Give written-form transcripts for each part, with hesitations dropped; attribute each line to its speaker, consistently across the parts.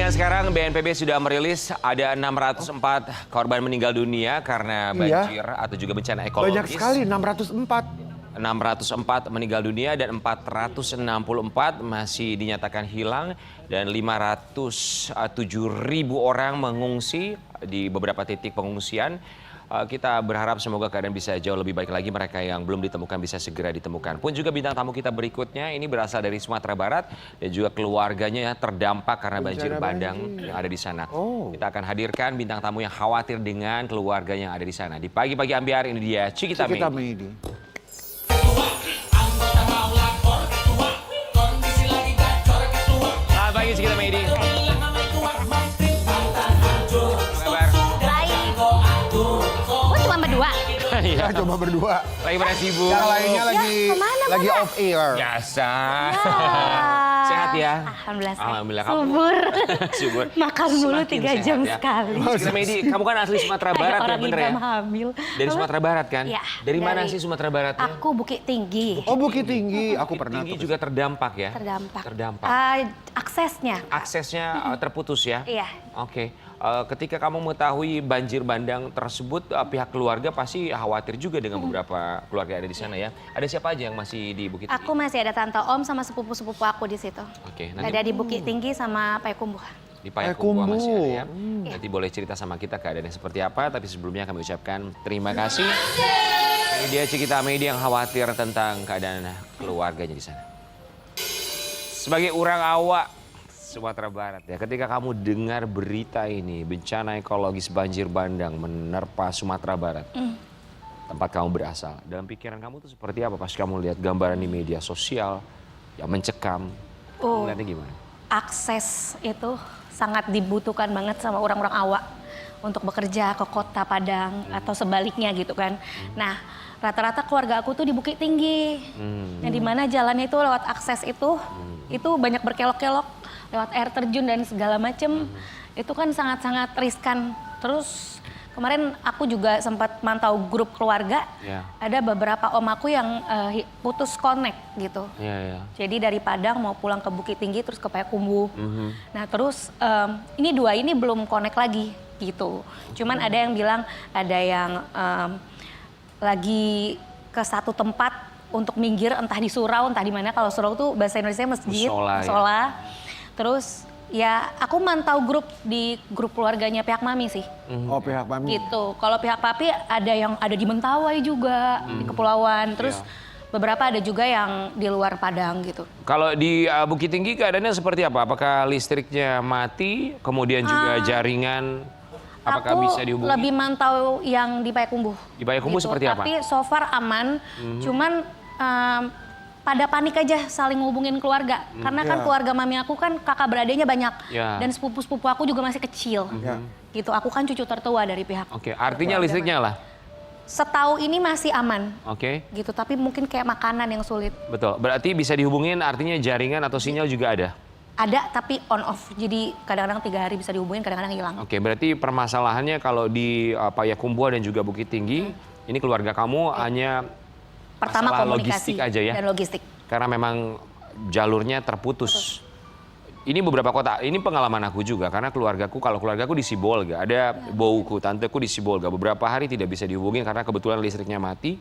Speaker 1: informasinya sekarang BNPB sudah merilis ada 604 korban meninggal dunia karena banjir atau juga bencana ekologis.
Speaker 2: Banyak sekali, 604.
Speaker 1: 604 meninggal dunia dan 464 masih dinyatakan hilang dan 507.000 orang mengungsi di beberapa titik pengungsian. Kita berharap semoga keadaan bisa jauh lebih baik lagi, mereka yang belum ditemukan bisa segera ditemukan. Pun juga bintang tamu kita berikutnya ini berasal dari Sumatera Barat dan juga keluarganya terdampak karena banjir bandang yang ada di sana. Kita akan hadirkan bintang tamu yang khawatir dengan keluarganya yang ada di sana. Di pagi-pagi ambiar ini dia Cikita Medi. Selamat pagi Cikita Medi.
Speaker 2: Ya, coba berdua.
Speaker 1: Lagi pada sibuk.
Speaker 2: Yang lainnya lagi off air.
Speaker 1: Biasa. Sehat ya?
Speaker 3: Alhamdulillah. Subur. Makan mulu 3 jam sekali.
Speaker 1: Cikita Medi, kamu kan asli Sumatera Barat ya, bener ya?
Speaker 3: Hamil.
Speaker 1: Dari Sumatera Barat kan?
Speaker 3: Ya.
Speaker 1: Dari mana sih Sumatera Barat?
Speaker 3: Aku Bukit Tinggi.
Speaker 2: Oh, Bukit Tinggi. Aku pernah.
Speaker 1: Tinggi juga terdampak ya?
Speaker 3: Terdampak. Aksesnya
Speaker 1: terputus ya?
Speaker 3: Iya.
Speaker 1: Oke. Ketika kamu mengetahui banjir bandang tersebut, pihak keluarga pasti khawatir juga dengan beberapa keluarga yang ada di sana ya. Ada siapa aja yang masih di Bukit Tinggi?
Speaker 3: Aku masih ada tante om sama sepupu-sepupu aku di situ.
Speaker 1: Oke.
Speaker 3: Ada di Bukit Tinggi sama Payakumbuh.
Speaker 1: Di Payakumbuh masih ada ya. Nanti boleh cerita sama kita keadaannya seperti apa, tapi sebelumnya kami ucapkan terima kasih. Ini dia Cikita Medi yang khawatir tentang keadaan keluarganya di sana. Sebagai orang awak Sumatera Barat ya, ketika kamu dengar berita ini, bencana ekologis banjir bandang menerpa Sumatera Barat, tempat kamu berasal, dalam pikiran kamu tuh seperti apa pas kamu lihat gambaran di media sosial yang mencekam? Melihatnya gimana?
Speaker 3: Akses itu sangat dibutuhkan banget sama orang-orang awak untuk bekerja ke kota Padang atau sebaliknya gitu kan. Nah, rata-rata keluarga aku tuh di Bukit Tinggi, yang dimana jalannya itu lewat akses itu banyak berkelok-kelok, lewat air terjun dan segala macem. Itu kan sangat-sangat riskan. Terus kemarin aku juga sempat mantau grup keluarga, ada beberapa om aku yang putus connect gitu. Jadi dari Padang mau pulang ke Bukit Tinggi terus ke Payakumbuh. Nah terus ini dua ini belum connect lagi gitu. Cuman ada yang bilang ada yang lagi ke satu tempat untuk minggir, entah di surau entah di mana. Kalau surau tuh bahasa Indonesia masjid, musola. Terus ya aku mantau di grup keluarganya pihak mami sih.
Speaker 2: Oh, pihak mami.
Speaker 3: Gitu. Kalau pihak papi ada yang ada di Mentawai juga, di kepulauan. Terus beberapa ada juga yang di luar Padang gitu.
Speaker 1: Kalau di Bukit Tinggi keadaannya seperti apa? Apakah listriknya mati, kemudian juga jaringan apakah bisa dihubungi?
Speaker 3: Aku lebih mantau yang di Payakumbuh.
Speaker 1: Di Payakumbuh
Speaker 3: gitu.
Speaker 1: seperti apa?
Speaker 3: Tapi so far aman, cuman pada panik aja saling ngubungin keluarga. Karena kan keluarga mami aku kan kakak beradanya banyak. Dan sepupu-sepupu aku juga masih kecil. Gitu, aku kan cucu tertua dari pihak.
Speaker 1: Oke, artinya listriknya lah?
Speaker 3: Setahu ini masih aman.
Speaker 1: Oke.
Speaker 3: Gitu, tapi mungkin kayak makanan yang sulit.
Speaker 1: Betul, berarti bisa dihubungin artinya jaringan atau sinyal juga ada?
Speaker 3: Ada, tapi on off. Jadi kadang-kadang 3 hari bisa dihubungin, kadang-kadang hilang.
Speaker 1: Oke, berarti permasalahannya kalau di Payakumbuh dan juga Bukit Tinggi, ini keluarga kamu hanya
Speaker 3: pertama komunikasi
Speaker 1: logistik aja ya?
Speaker 3: Dan logistik.
Speaker 1: Karena memang jalurnya terputus. Ini beberapa kota, ini pengalaman aku juga karena kalau keluargaku di Sibolga, ada bauku, tanteku di Sibolga. Beberapa hari tidak bisa dihubungin karena kebetulan listriknya mati.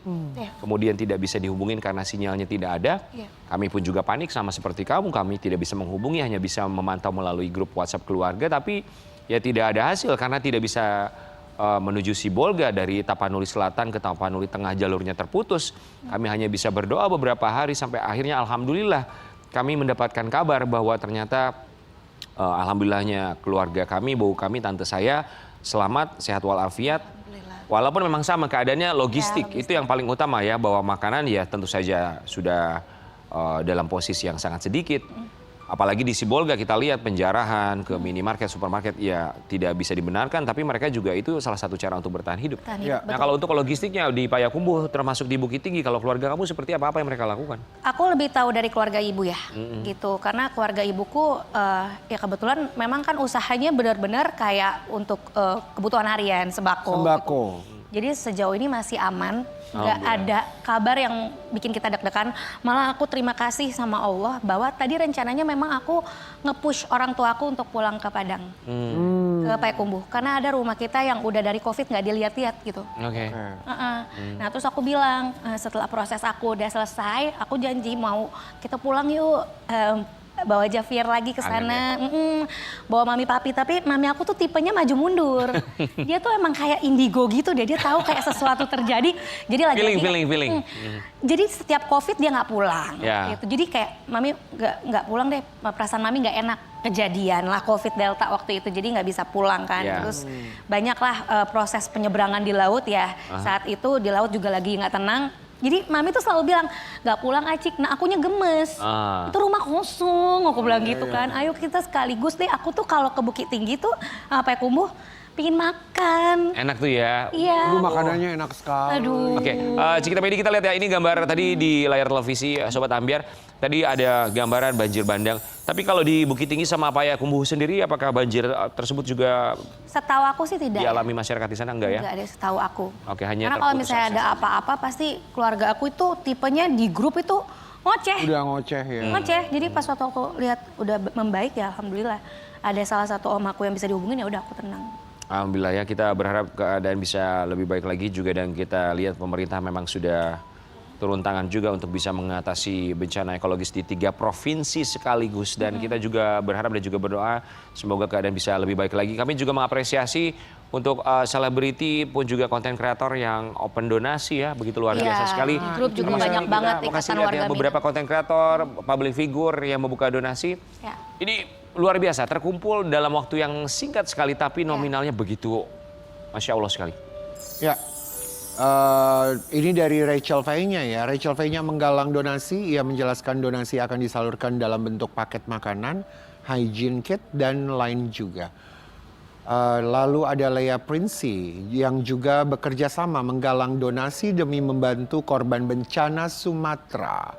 Speaker 1: Kemudian tidak bisa dihubungin karena sinyalnya tidak ada. Kami pun juga panik sama seperti kamu, kami tidak bisa menghubungi, hanya bisa memantau melalui grup WhatsApp keluarga. Tapi ya tidak ada hasil karena tidak bisa menuju Sibolga dari Tapanuli Selatan ke Tapanuli Tengah jalurnya terputus. Kami hanya bisa berdoa beberapa hari sampai akhirnya alhamdulillah kami mendapatkan kabar bahwa ternyata alhamdulillahnya keluarga kami, bau kami, tante saya selamat, sehat walafiat. Walaupun memang sama keadaannya logistik, itu yang paling utama ya, bahwa makanan ya tentu saja sudah dalam posisi yang sangat sedikit. Apalagi di Sibolga kita lihat penjarahan ke minimarket, supermarket ya tidak bisa dibenarkan, tapi mereka juga itu salah satu cara untuk bertahan hidup. Nah kalau untuk logistiknya di Payakumbuh termasuk di Bukit Tinggi, kalau keluarga kamu seperti apa yang mereka lakukan?
Speaker 3: Aku lebih tahu dari keluarga ibu ya, gitu. Karena keluarga ibuku ya kebetulan memang kan usahanya benar-benar kayak untuk kebutuhan harian, sembako. Jadi sejauh ini masih aman, nggak
Speaker 1: Alhamdulillah.
Speaker 3: ada kabar yang bikin kita deg-degan. Malah aku terima kasih sama Allah bahwa tadi rencananya memang aku nge-push orang tua aku untuk pulang ke Padang, ke Payakumbuh. Karena ada rumah kita yang udah dari COVID nggak dilihat-lihat gitu.
Speaker 1: Oke.
Speaker 3: Nah terus aku bilang setelah proses aku udah selesai, aku janji mau kita pulang yuk. Bawa Jafir lagi ke
Speaker 1: Kangen
Speaker 3: sana, bawa mami papi. Tapi mami aku tuh tipenya maju mundur. Dia tuh emang kayak indigo gitu deh. Dia tahu kayak sesuatu terjadi. Jadi lagi
Speaker 1: Feeling.
Speaker 3: Jadi setiap COVID dia nggak pulang.
Speaker 1: Ya.
Speaker 3: Gitu. Jadi kayak mami nggak pulang deh. Perasaan mami nggak enak. Kejadian lah COVID Delta waktu itu. Jadi nggak bisa pulang kan.
Speaker 1: Ya.
Speaker 3: Terus banyaklah proses penyeberangan di laut ya. Saat itu di laut juga lagi nggak tenang. Jadi mami tuh selalu bilang, gak pulang Acik, nah akunya gemes. Itu rumah kosong, aku bilang gitu kan. Ayo kita sekaligus deh, aku tuh kalau ke Bukit Tinggi tuh, Payakumbuh, pingin makan.
Speaker 1: Enak tuh ya.
Speaker 3: Iya.
Speaker 2: Makanannya enak sekali.
Speaker 3: Aduh.
Speaker 1: Oke, Cikita Medi kita lihat ya, ini gambar tadi di layar televisi Sobat Ambiar. Tadi ada gambaran banjir bandang. Tapi kalau di Bukit Tinggi sama Payakumbuh sendiri, apakah banjir tersebut juga
Speaker 3: Setahu aku sih tidak.
Speaker 1: dialami masyarakat di sana? Enggak ya?
Speaker 3: Enggak ada setahu aku.
Speaker 1: Oke, hanya
Speaker 3: Karena kalau
Speaker 1: terputus
Speaker 3: misalnya ada
Speaker 1: akses.
Speaker 3: apa-apa pasti keluarga aku itu tipenya di grup itu ngoceh.
Speaker 2: Udah ngoceh ya.
Speaker 3: Ngoceh. Jadi pas waktu aku lihat udah membaik ya alhamdulillah. Ada salah satu om aku yang bisa dihubungin ya udah aku tenang.
Speaker 1: Alhamdulillah ya, kita berharap keadaan bisa lebih baik lagi juga, dan kita lihat pemerintah memang sudah turun tangan juga untuk bisa mengatasi bencana ekologis di 3 provinsi sekaligus, dan kita juga berharap dan juga berdoa semoga keadaan bisa lebih baik lagi. Kami juga mengapresiasi untuk selebriti pun juga konten kreator yang open donasi ya, begitu luar
Speaker 3: Iya,
Speaker 1: biasa sekali.
Speaker 3: di grup juga
Speaker 1: Kalau
Speaker 3: banyak
Speaker 1: misalnya
Speaker 3: banget
Speaker 1: kita makasih
Speaker 3: ikatan
Speaker 1: lihat
Speaker 3: warga
Speaker 1: ya, beberapa konten kreator, public figure yang membuka donasi.
Speaker 3: Ya.
Speaker 1: Ini luar biasa, terkumpul dalam waktu yang singkat sekali tapi nominalnya begitu Masya Allah sekali.
Speaker 2: Ya, ini dari Rachel Fay-nya ya. Rachel Fay-nya menggalang donasi. Ia menjelaskan donasi akan disalurkan dalam bentuk paket makanan, hygiene kit, dan lain juga. Lalu ada Lea Prinsi yang juga bekerja sama menggalang donasi demi membantu korban bencana Sumatera.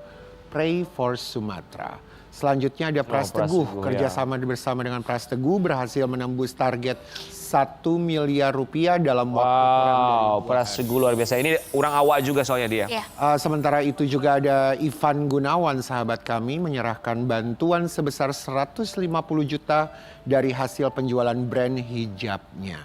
Speaker 2: Pray for Sumatera. Selanjutnya ada Pras Teguh,
Speaker 1: Teguh,
Speaker 2: kerjasama bersama dengan Pras Teguh berhasil menembus target 1 miliar rupiah dalam waktu kurang dari 2
Speaker 1: Pras
Speaker 2: hari.
Speaker 1: Teguh luar biasa. Ini orang awak juga soalnya dia.
Speaker 3: Iya.
Speaker 2: Sementara itu juga ada Ivan Gunawan, sahabat kami, menyerahkan bantuan sebesar 150 juta dari hasil penjualan brand hijabnya.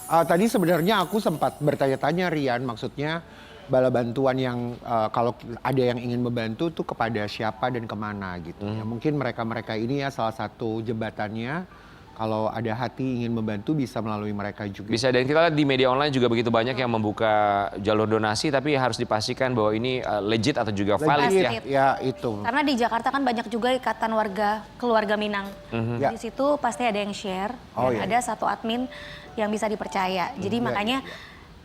Speaker 2: Tadi sebenarnya aku sempat bertanya-tanya Rian, maksudnya bala bantuan yang kalau ada yang ingin membantu tuh kepada siapa dan kemana gitu. Ya, mungkin mereka-mereka ini ya salah satu jebatannya. Kalau ada hati ingin membantu bisa melalui mereka juga.
Speaker 1: Bisa, dan kita lihat di media online juga begitu banyak yang membuka jalur donasi, tapi harus dipastikan bahwa ini legit atau juga valid ya.
Speaker 3: Legit.
Speaker 2: Ya itu.
Speaker 3: Karena di Jakarta kan banyak juga ikatan keluarga Minang.
Speaker 2: Ya.
Speaker 3: Di situ pasti ada yang share
Speaker 2: Oh,
Speaker 3: dan
Speaker 2: iya.
Speaker 3: ada satu admin yang bisa dipercaya. Jadi
Speaker 2: Iya,
Speaker 3: makanya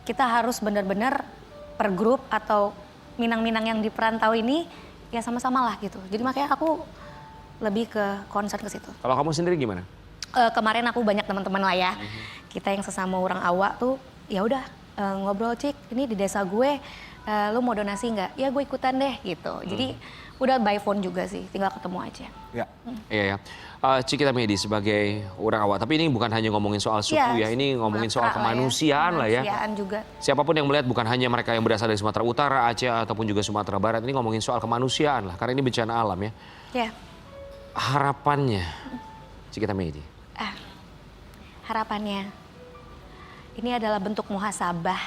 Speaker 3: kita harus benar-benar per grup atau Minang-Minang yang di perantau ini ya sama-sama lah gitu. Jadi makanya aku lebih ke concern ke situ.
Speaker 1: Kalau kamu sendiri gimana?
Speaker 3: Kemarin aku banyak teman-teman lah ya. Kita yang sesama orang awak tuh ya udah ngobrol, Cik, ini di desa gue lu mau donasi nggak? Ya gue ikutan deh gitu. Jadi udah by phone juga sih, tinggal ketemu aja.
Speaker 2: Ya.
Speaker 1: Iya ya. Cikita Medi sebagai orang awak, tapi ini bukan hanya ngomongin soal suku ya, ini ngomongin soal
Speaker 3: Sumatera lah
Speaker 1: kemanusiaan lah ya.
Speaker 3: Kemanusiaan juga.
Speaker 1: Siapapun yang melihat, bukan hanya mereka yang berasal dari Sumatera Utara, Aceh, ataupun juga Sumatera Barat, ini ngomongin soal kemanusiaan lah, karena ini bencana alam ya.
Speaker 3: Ya,
Speaker 1: Harapannya, Cikita Medi.
Speaker 3: harapannya ini adalah bentuk muhasabah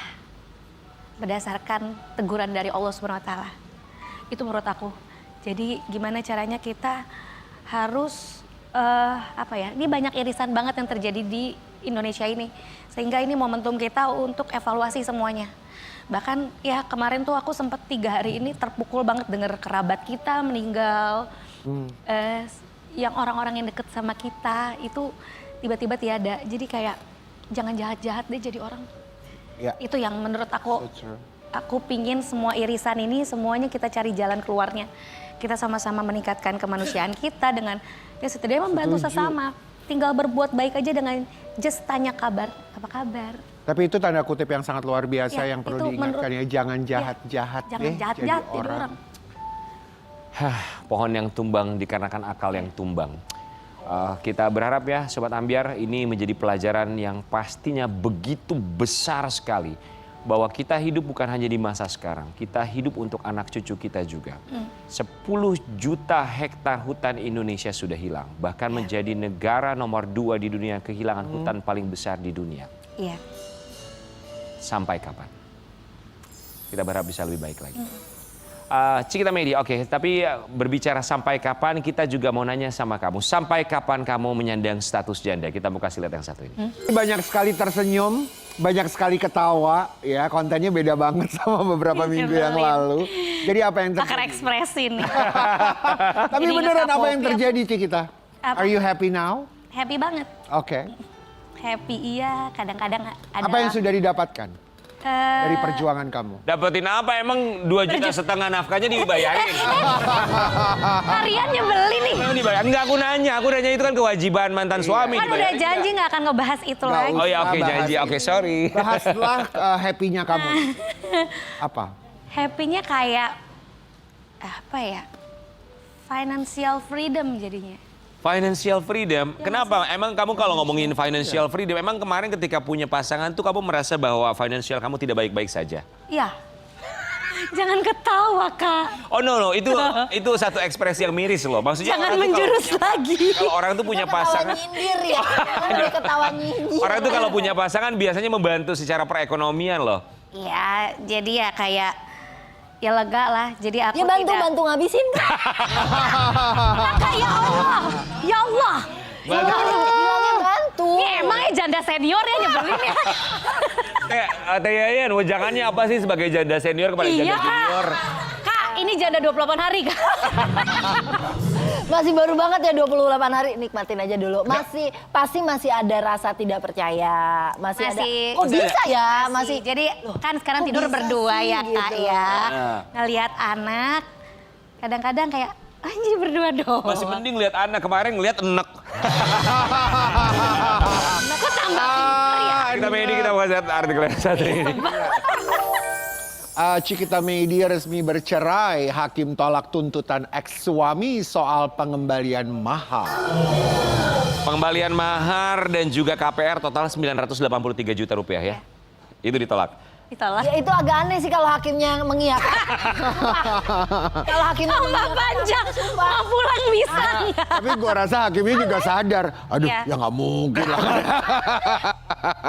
Speaker 3: berdasarkan teguran dari Allah SWT. Itu menurut aku. Jadi gimana caranya kita harus ini banyak irisan banget yang terjadi di Indonesia ini, sehingga ini momentum kita untuk evaluasi semuanya. Bahkan ya kemarin tuh aku sempat 3 hari ini terpukul banget dengar kerabat kita meninggal, yang orang-orang yang deket sama kita itu tiba-tiba tiada. Jadi kayak jangan jahat-jahat deh jadi orang.
Speaker 2: Ya.
Speaker 3: Itu yang menurut aku,
Speaker 2: So true.
Speaker 3: aku pingin semua irisan ini semuanya kita cari jalan keluarnya. Kita sama-sama meningkatkan kemanusiaan kita dengan ya setidaknya membantu sesama. Tinggal berbuat baik aja dengan just tanya kabar, apa kabar.
Speaker 2: Tapi itu tanda kutip yang sangat luar biasa
Speaker 3: Ya,
Speaker 2: yang perlu
Speaker 3: itu
Speaker 2: diingatkan ya. Jangan jahat-jahat
Speaker 3: Jangan
Speaker 2: deh
Speaker 3: jahat-jahat
Speaker 2: jadi
Speaker 3: jadi
Speaker 2: orang.
Speaker 3: orang.
Speaker 1: Pohon yang tumbang dikarenakan akal yang tumbang. Kita berharap ya Sobat Ambyar ini menjadi pelajaran yang pastinya begitu besar sekali. Bahwa kita hidup bukan hanya di masa sekarang, kita hidup untuk anak cucu kita juga. 10 juta hektar hutan Indonesia sudah hilang. Bahkan menjadi negara nomor 2 di dunia kehilangan hutan paling besar di dunia.
Speaker 3: Iya.
Speaker 1: Sampai kapan? Kita berharap bisa lebih baik lagi. Cikita Media, oke. Tapi berbicara sampai kapan, kita juga mau nanya sama kamu. Sampai kapan kamu menyandang status janda? Kita mau kasih lihat yang satu ini.
Speaker 2: Banyak sekali tersenyum, banyak sekali ketawa, ya kontennya beda banget sama beberapa minggu yang lalu. Jadi apa yang
Speaker 3: Pakar
Speaker 2: terjadi?
Speaker 3: ekspresi nih.
Speaker 2: Tapi
Speaker 3: Jadi
Speaker 2: beneran apa yang
Speaker 3: nge-upload.
Speaker 2: terjadi Cikita?
Speaker 3: Apa?
Speaker 2: Are you happy now?
Speaker 3: Happy banget.
Speaker 2: Oke.
Speaker 3: Happy iya, kadang-kadang ada.
Speaker 2: Apa yang sudah didapatkan dari
Speaker 3: eh,
Speaker 2: perjuangan kamu?
Speaker 1: Dapetin apa? Emang 2,5 juta nafkahnya dibayarin?
Speaker 3: Harian nyebelin nih.
Speaker 1: Emang dibayar? Enggak, aku nanya itu kan kewajiban mantan suami.
Speaker 3: Kan udah
Speaker 1: dibayarin
Speaker 3: janji nggak akan ngebahas itu
Speaker 2: Nggak
Speaker 3: lagi.
Speaker 1: Oh ya, oke,
Speaker 2: Bahas
Speaker 1: janji.
Speaker 2: itu.
Speaker 1: Oke, sorry.
Speaker 2: Bahaslah happy-nya kamu. Apa?
Speaker 3: Happy-nya kayak apa ya? Financial freedom jadinya.
Speaker 1: Financial freedom. Kenapa? Emang kamu kalau ngomongin financial freedom, emang kemarin ketika punya pasangan tuh kamu merasa bahwa financial kamu tidak baik-baik saja?
Speaker 3: Iya. Jangan ketawa, Kak.
Speaker 1: Oh no, itu satu ekspresi yang miris loh. Maksudnya
Speaker 3: Jangan
Speaker 1: orang tuh
Speaker 3: menjurus lagi.
Speaker 1: kalau orang tuh punya pasangan,
Speaker 4: Nyindir ya, jangan dari ketawa nyindir.
Speaker 1: orang tuh kalau punya pasangan biasanya membantu secara perekonomian loh.
Speaker 3: Iya, jadi ya kayak ya lega lah. Jadi aku
Speaker 4: Ya
Speaker 3: tidak.
Speaker 4: bantu ngabisin.
Speaker 3: Kakak, ya Allah. Ya Allah.
Speaker 4: Bilangnya bantu.
Speaker 3: Ini emangnya janda senior ya nyebelin ya?
Speaker 1: Teh Yayan, wejangannya apa sih sebagai janda senior kepada
Speaker 3: Iya,
Speaker 1: janda
Speaker 3: Kak.
Speaker 1: junior?
Speaker 3: Kak, ini janda 28 hari, Kak.
Speaker 4: Masih baru banget ya 28 hari, nikmatin aja dulu. Masih ada rasa tidak percaya. Masih ada. Oh bisa ya, masih.
Speaker 3: Jadi kan sekarang
Speaker 4: Kok
Speaker 3: tidur
Speaker 4: bisa
Speaker 3: berdua
Speaker 4: sih,
Speaker 3: ya, Kak
Speaker 4: gitu.
Speaker 3: ya.
Speaker 1: Nah.
Speaker 3: Ngelihat anak, kadang-kadang kayak anjir berdua doang.
Speaker 1: Masih mending lihat anak, kemarin ngelihat enek.
Speaker 3: Kok tambah pinter ya?
Speaker 1: Kita Medi, kita mau lihat artikel yang satu ini.
Speaker 2: Cikita Media resmi bercerai, hakim tolak tuntutan ex-suami soal pengembalian mahar.
Speaker 1: Pengembalian mahar dan juga KPR total 983 juta rupiah ya. Itu ditolak.
Speaker 3: Itulah.
Speaker 4: Ya itu agak aneh sih kalau hakimnya mengiyakan. Kalau hakimnya
Speaker 3: Tambah panjang, mau pulang bisa nggak?
Speaker 2: Tapi gua rasa hakimnya juga sadar, aduh
Speaker 3: Iya.
Speaker 2: ya nggak mungkin lah.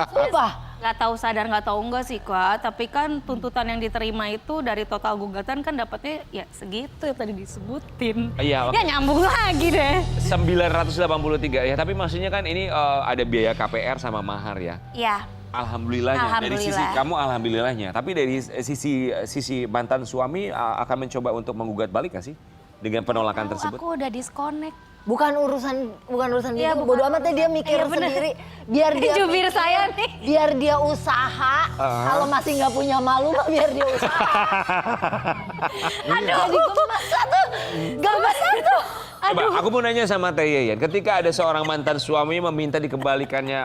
Speaker 4: Sumpah.
Speaker 3: Nggak tahu sadar nggak tahu enggak sih, Kak. Tapi kan tuntutan yang diterima itu dari total gugatan kan dapatnya ya segitu yang tadi disebutin.
Speaker 1: Iya.
Speaker 3: Ya nyambung lagi deh.
Speaker 1: 983 ya, tapi maksudnya kan ini ada biaya KPR sama mahar ya.
Speaker 3: Iya.
Speaker 1: Alhamdulillahnya. Dari sisi
Speaker 3: Alhamdulillah.
Speaker 1: kamu alhamdulillahnya. Tapi dari sisi mantan suami akan mencoba untuk menggugat balik nggak sih dengan penolakan tersebut?
Speaker 3: Aku udah disconnect.
Speaker 4: Bukan urusan
Speaker 3: Iya,
Speaker 4: gitu.
Speaker 3: bukan
Speaker 4: Bodo amat deh dia mikir
Speaker 3: Iya, bener.
Speaker 4: sendiri. Biar dia
Speaker 3: Jubir
Speaker 4: mikir,
Speaker 3: saya nih.
Speaker 4: Biar dia usaha. Kalau masih nggak punya malu mah biar dia usaha.
Speaker 3: Aduh.
Speaker 4: Jadi gemes satu. Gemes satu.
Speaker 1: Coba, aku mau nanya sama Teh Yayan, ketika ada seorang mantan suami meminta dikembalikannya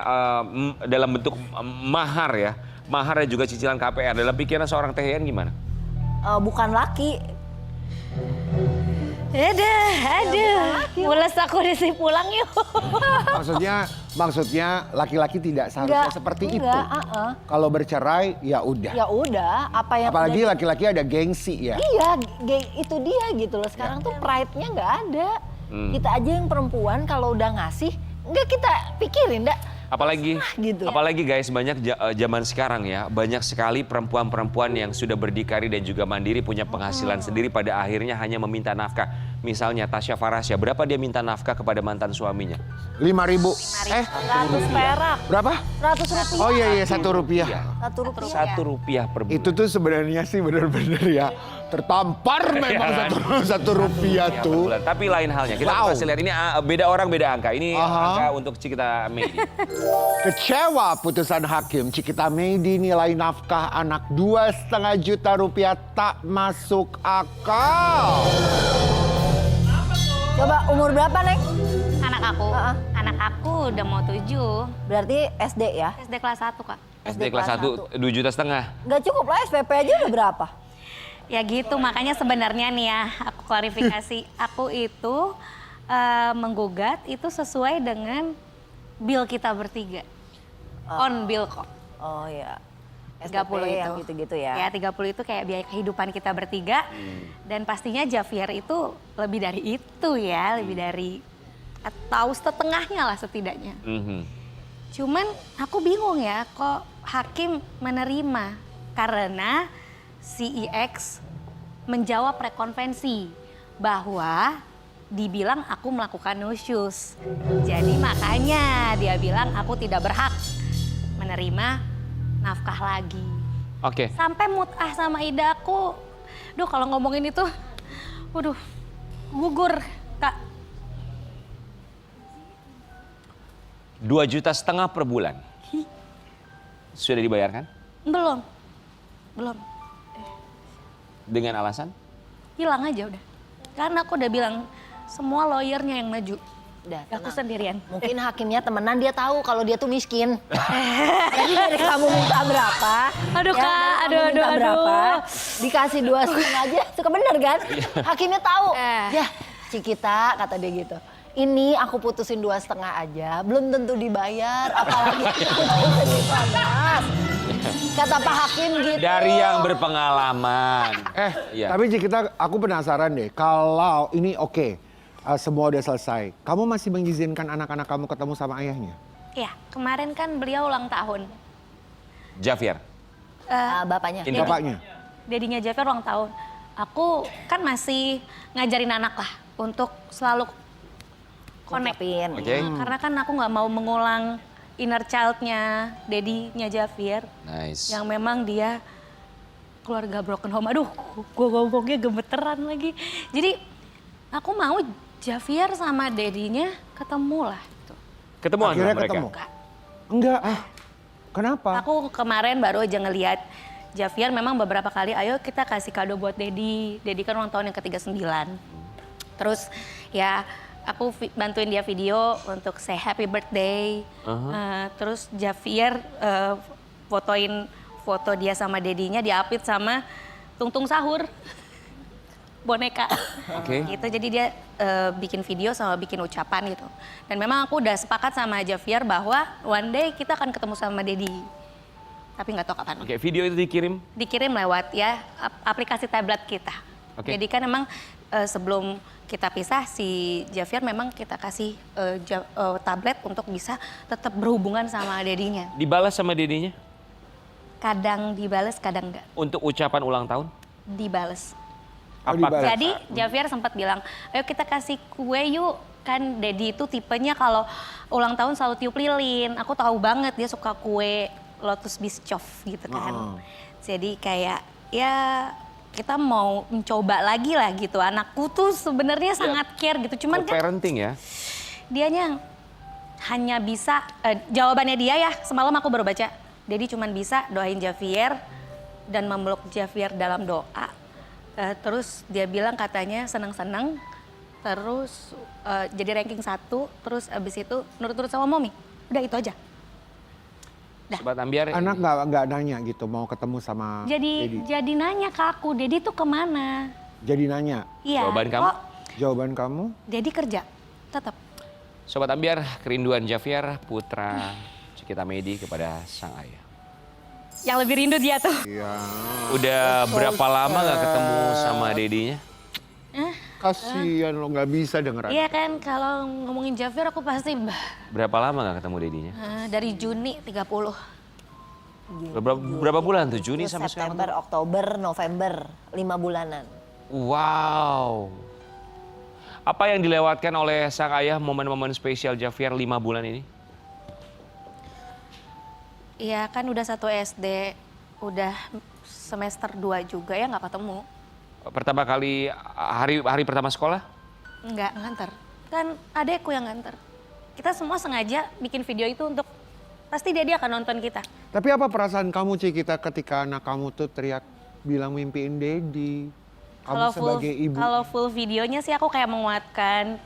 Speaker 1: dalam bentuk mahar ya, mahar dan juga cicilan KPR, dalam pikiran seorang Teh Yayan gimana?
Speaker 4: Bukan laki.
Speaker 3: Aduh. Mules aku disini pulang yuk.
Speaker 2: Maksudnya laki-laki tidak seharusnya seperti itu.
Speaker 4: Enggak.
Speaker 2: Kalau bercerai ya udah.
Speaker 4: Ya udah, apa yang
Speaker 2: Apalagi
Speaker 4: udah-
Speaker 2: laki-laki ada gengsi ya.
Speaker 4: Iya, itu dia gitu loh. Sekarang tuh pride-nya nggak ada. Kita aja yang perempuan kalau udah ngasih, nggak kita pikirin, dah.
Speaker 3: gitu ya.
Speaker 1: Apalagi guys, banyak zaman sekarang ya, banyak sekali perempuan-perempuan yang sudah berdikari dan juga mandiri, punya penghasilan sendiri, pada akhirnya hanya meminta nafkah. Misalnya Tasya Farasya, berapa dia minta nafkah kepada mantan suaminya?
Speaker 2: 5.000.
Speaker 4: 100 perak,
Speaker 2: Berapa?
Speaker 4: 100 rupiah.
Speaker 2: Oh iya ₹1.
Speaker 4: 1 rupiah.
Speaker 1: Rp1 per bulan.
Speaker 2: Itu tuh sebenarnya sih benar-benar ya tertampar memang satu rupiah
Speaker 1: Ya, per
Speaker 2: tuh.
Speaker 1: bulan. Tapi lain halnya, kita
Speaker 2: Wow.
Speaker 1: kasih lihat ini beda orang beda angka. Ini angka untuk Cikita Meidi.
Speaker 2: Kecewa putusan hakim, Cikita Meidi nilai nafkah anak 2,5 juta rupiah tak masuk akal.
Speaker 4: Coba umur berapa, Neng?
Speaker 3: Anak aku udah mau 7.
Speaker 4: Berarti SD ya?
Speaker 3: SD kelas 1, Kak.
Speaker 1: SD kelas 1, 2,5 juta.
Speaker 4: Nggak cukup lah, SPP aja udah berapa?
Speaker 3: Ya gitu, makanya sebenarnya nih ya, aku klarifikasi. Aku itu menggugat itu sesuai dengan bill kita bertiga. On bill kok.
Speaker 4: Oh ya.
Speaker 3: 30
Speaker 4: SPP
Speaker 3: itu.
Speaker 4: yang gitu-gitu ya.
Speaker 3: Ya 30 itu kayak biaya kehidupan kita bertiga. Dan pastinya Javier itu lebih dari itu ya, lebih dari atau setengahnya lah setidaknya. Cuman aku bingung ya kok hakim menerima karena CEX menjawab rekonvensi bahwa dibilang aku melakukan nusyus. Jadi makanya dia bilang aku tidak berhak menerima nafkah lagi.
Speaker 1: Oke.
Speaker 3: Sampai mut'ah sama Ida aku, duh kalau ngomongin itu, waduh gugur Kak.
Speaker 1: 2,5 juta per bulan. Sudah dibayarkan?
Speaker 3: Belum.
Speaker 1: Dengan alasan?
Speaker 3: Hilang aja udah. Karena aku udah bilang semua lawyernya yang maju.
Speaker 4: Udah,
Speaker 3: Aku
Speaker 4: tenang.
Speaker 3: sendirian.
Speaker 4: Mungkin hakimnya temenan dia tahu kalau dia tuh miskin. Jadi dari kamu minta berapa?
Speaker 3: Aduh,
Speaker 4: ya,
Speaker 3: Kak,
Speaker 4: dari kamu minta
Speaker 3: aduh.
Speaker 4: berapa? Dikasih 2,5 aja, suka bener kan? Hakimnya tahu. Ya, Cikita kata dia gitu. Ini aku putusin 2,5 aja, belum tentu dibayar, apalagi putusin 15. Kata Pak Hakim gitu.
Speaker 1: Dari yang berpengalaman. Iya.
Speaker 2: Tapi kita, aku penasaran deh, kalau ini oke, semua udah selesai, kamu masih mengizinkan anak-anak kamu ketemu sama ayahnya?
Speaker 3: Iya, kemarin kan beliau ulang tahun.
Speaker 1: Javier.
Speaker 4: Bapaknya.
Speaker 1: Ini
Speaker 2: Bapaknya?
Speaker 3: Dedinya Javier ulang tahun. Aku kan masih ngajarin anak lah untuk selalu connect.
Speaker 4: Ngucapin.
Speaker 1: Oke.
Speaker 3: Karena kan aku nggak mau mengulang inner child-nya dedinya Javier.
Speaker 1: Nice.
Speaker 3: Yang memang dia keluarga broken home. Aduh, gue ngomongnya gemeteran lagi. Jadi aku mau Javier sama dedinya ketemu lah. Gitu.
Speaker 1: Ketemuan
Speaker 2: Akhirnya
Speaker 1: mereka?
Speaker 2: ketemu?
Speaker 3: Enggak.
Speaker 2: Enggak. Kenapa?
Speaker 3: Aku kemarin baru aja ngeliat Javier memang beberapa kali, ayo kita kasih kado buat Dedi. Dedi kan ulang tahun yang ke-39. Terus ya aku bantuin dia video untuk say happy birthday. Terus Javier fotoin foto dia sama Dedinya diapit sama Tung Sahur. Boneka.
Speaker 1: Oke.
Speaker 3: Gitu, jadi dia bikin video sama bikin ucapan gitu. Dan memang aku udah sepakat sama Javier bahwa one day kita akan ketemu sama Dedi. Tapi nggak tahu kapan.
Speaker 1: Oke, video itu dikirim?
Speaker 3: Dikirim lewat ya aplikasi tablet kita.
Speaker 1: Oke.
Speaker 3: Jadi kan emang sebelum kita pisah si Javier memang kita kasih tablet untuk bisa tetap berhubungan sama Dedinya.
Speaker 1: Dibalas sama dedinya?
Speaker 3: Kadang dibales, kadang enggak.
Speaker 1: Untuk ucapan ulang tahun?
Speaker 3: Dibales.
Speaker 2: dibalas.
Speaker 3: Jadi Javier sempat bilang, ayo kita kasih kue yuk. Kan Dedi itu tipenya kalau ulang tahun selalu tiup lilin. Aku tahu banget dia suka kue Lotus Biscoff gitu kan. Jadi kayak ya kita mau mencoba lagi lah gitu. Anakku tuh sebenarnya sangat care gitu. Cuman kan
Speaker 1: parenting ya?
Speaker 3: dianya hanya bisa, jawabannya dia ya semalam aku baru baca. Dedi cuman bisa doain Javier dan memeluk Javier dalam doa. Terus dia bilang katanya senang-senang, terus jadi ranking 1, terus abis itu nurut-nurut sama Mommy. Udah itu aja. Dah.
Speaker 1: Sobat Ambiar.
Speaker 2: Anak nggak nanya gitu mau ketemu sama Dedi?
Speaker 3: Jadi nanya ke aku, Dedi tuh kemana?
Speaker 2: Jadi nanya.
Speaker 3: Iya.
Speaker 1: Jawaban kamu?
Speaker 3: Kok
Speaker 2: Jawaban kamu?
Speaker 3: Dedi kerja, tetap.
Speaker 1: Sobat Ambiar, kerinduan Javier, putra Cikita Medi kepada sang ayah.
Speaker 3: Yang lebih rindu dia tuh.
Speaker 2: Iya.
Speaker 1: Udah berapa lama gak ketemu sama dedinya?
Speaker 2: Kasian lo nggak bisa dengeran.
Speaker 3: Iya kan, kalau ngomongin Javier aku pasti
Speaker 1: Berapa lama gak ketemu dedinya?
Speaker 3: dari Juni 30.
Speaker 1: Berapa bulan tuh? Juni
Speaker 4: Terus
Speaker 1: sampai sekarang?
Speaker 4: September, Oktober, November, 5 bulanan.
Speaker 1: Wow. Apa yang dilewatkan oleh sang ayah momen-momen spesial Javier 5 bulan ini?
Speaker 3: Iya kan udah 1 SD, udah semester 2 juga ya nggak ketemu.
Speaker 1: Pertama kali hari pertama sekolah?
Speaker 3: Nggak nganter. Kan adekku yang nganter. Kita semua sengaja bikin video itu untuk pasti dia akan nonton kita.
Speaker 2: Tapi apa perasaan kamu Cikita ketika anak kamu tuh teriak bilang mimpiin Dedi? Kamu sebagai ibu.
Speaker 3: Kalau full videonya sih aku kayak menguatkan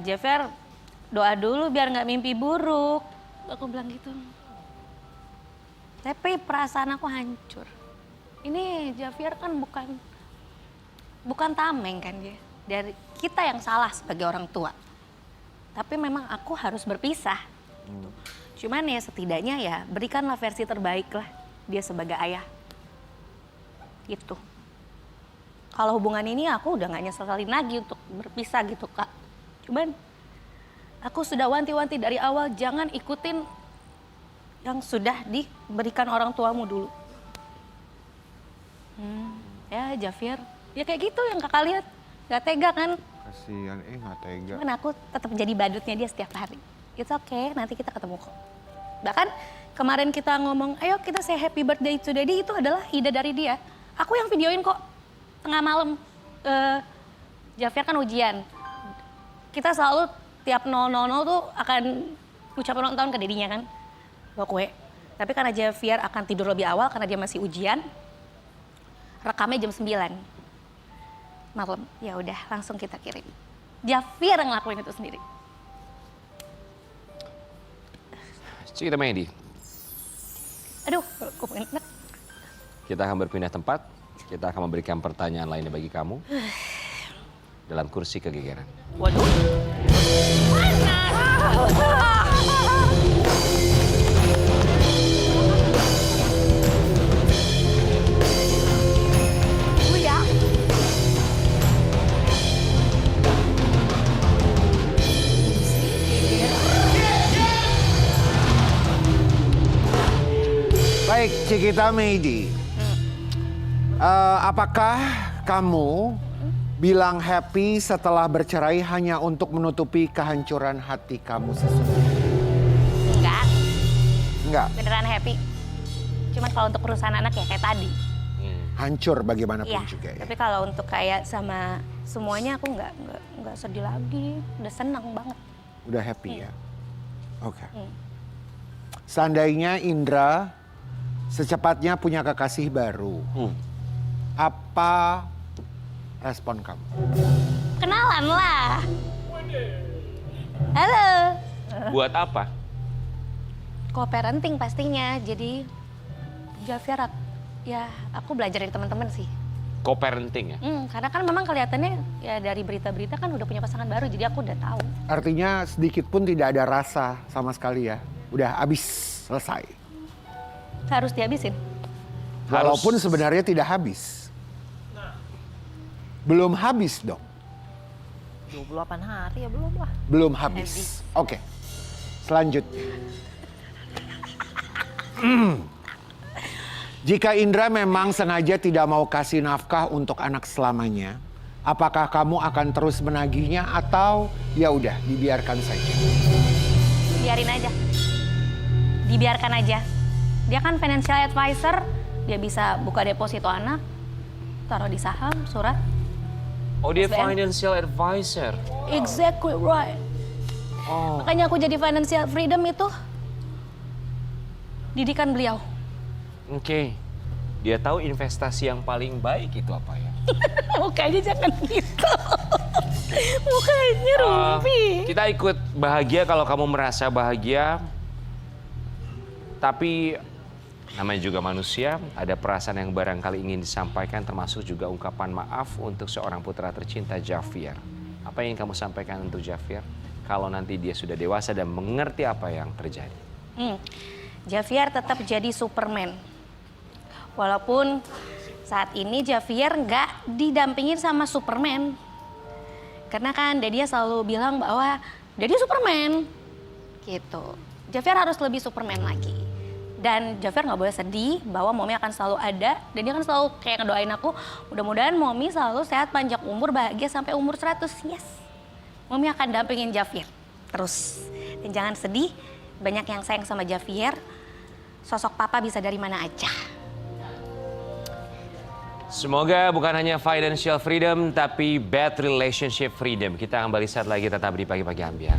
Speaker 3: Javier doa dulu biar nggak mimpi buruk. Aku bilang gitu. Tapi perasaan aku hancur. Ini Javier kan bukan tameng kan dia. Dari kita yang salah sebagai orang tua. tapi memang aku harus berpisah. Gitu. Cuman ya setidaknya ya berikanlah versi terbaik lah dia sebagai ayah. Gitu. Kalau hubungan ini aku udah gak nyeselin lagi untuk berpisah gitu Kak. Cuman aku sudah wanti-wanti dari awal jangan ikutin yang sudah diberikan orang tuamu dulu. Ya Javier, ya kayak gitu yang kakak lihat. Gak tega kan?
Speaker 2: Kasihan, nggak tega.
Speaker 3: Cuman aku tetap jadi badutnya dia setiap hari. It's okay, nanti kita ketemu kok. Bahkan kemarin kita ngomong, ayo kita say happy birthday to daddy, itu adalah ide dari dia. Aku yang videoin kok, tengah malam. Javier kan ujian. Kita selalu tiap 000 tuh akan ucapan ulang tahun ke dedinya kan. Bawa kue. Tapi karena Javier akan tidur lebih awal karena dia masih ujian, rekamnya jam 9 malam. Ya udah, langsung kita kirim. Javier yang ngelakuin itu sendiri.
Speaker 1: Cikita Mehdi,
Speaker 3: Aduh, kok enak.
Speaker 1: kita akan berpindah tempat. Kita akan memberikan pertanyaan lainnya bagi kamu. Dalam kursi kegegeran.
Speaker 3: Waduh. Uya.
Speaker 2: Baik, Cikita Mehdi. Apakah kamu bilang happy setelah bercerai hanya untuk menutupi kehancuran hati kamu sesungguhnya?
Speaker 3: Enggak,
Speaker 2: Enggak,
Speaker 3: beneran happy. Cuman kalau untuk urusan anak ya kayak tadi.
Speaker 2: hancur bagaimanapun
Speaker 3: Iya,
Speaker 2: juga ya.
Speaker 3: tapi kalau untuk kayak sama semuanya aku nggak sedih lagi. Udah senang banget.
Speaker 2: Udah happy ya? Oke. Seandainya Indra secepatnya punya kekasih baru, apa respon kamu?
Speaker 3: Kenalan lah. Halo.
Speaker 1: Buat apa?
Speaker 3: Co-parenting pastinya. Jadi Javier, ya aku belajar dari teman-teman sih.
Speaker 1: Co-parenting ya?
Speaker 3: Karena kan memang kelihatannya ya dari berita-berita kan udah punya pasangan baru, jadi aku udah tahu.
Speaker 2: Artinya sedikit pun tidak ada rasa sama sekali ya? Udah habis, selesai.
Speaker 3: Harus dihabisin.
Speaker 2: Walaupun sebenarnya tidak habis. Belum habis dong.
Speaker 4: 28 hari ya belum lah.
Speaker 2: Belum habis. Oke. Selanjutnya. Jika Indra memang sengaja tidak mau kasih nafkah untuk anak selamanya, apakah kamu akan terus menagihnya atau ya udah dibiarkan saja?
Speaker 3: Biarin aja. Dibiarkan aja. Dia kan financial advisor, dia bisa buka deposito anak, taruh di saham, surat.
Speaker 1: Oh, dia
Speaker 3: SBM.
Speaker 1: financial advisor.
Speaker 3: Exactly right.
Speaker 1: Oh.
Speaker 3: Makanya aku jadi financial freedom itu didikan beliau.
Speaker 1: Oke. Dia tahu investasi yang paling baik itu apa ya?
Speaker 3: Mukanya jangan gitu. Mukanya rumpi.
Speaker 1: Kita ikut bahagia kalau kamu merasa bahagia. Tapi namanya juga manusia, ada perasaan yang barangkali ingin disampaikan, termasuk juga ungkapan maaf untuk seorang putra tercinta Javier. Apa yang ingin kamu sampaikan untuk Javier kalau nanti dia sudah dewasa dan mengerti apa yang terjadi?
Speaker 3: Javier tetap jadi Superman. Walaupun saat ini Javier nggak didampingin sama Superman. Karena kan Daddy selalu bilang bahwa Daddy Superman. Gitu. Javier harus lebih Superman lagi. Dan Javier nggak boleh sedih bahwa Mommy akan selalu ada. Dan dia kan selalu kayak ngedoain aku, mudah-mudahan Mommy selalu sehat, panjang umur, bahagia sampai umur 100. Yes. Mommy akan dampingin Javier terus. Dan jangan sedih, banyak yang sayang sama Javier. Sosok papa bisa dari mana aja.
Speaker 1: Semoga bukan hanya financial freedom, tapi bad relationship freedom. Kita kembali saat lagi tetap di Pagi-Pagi Ambiar.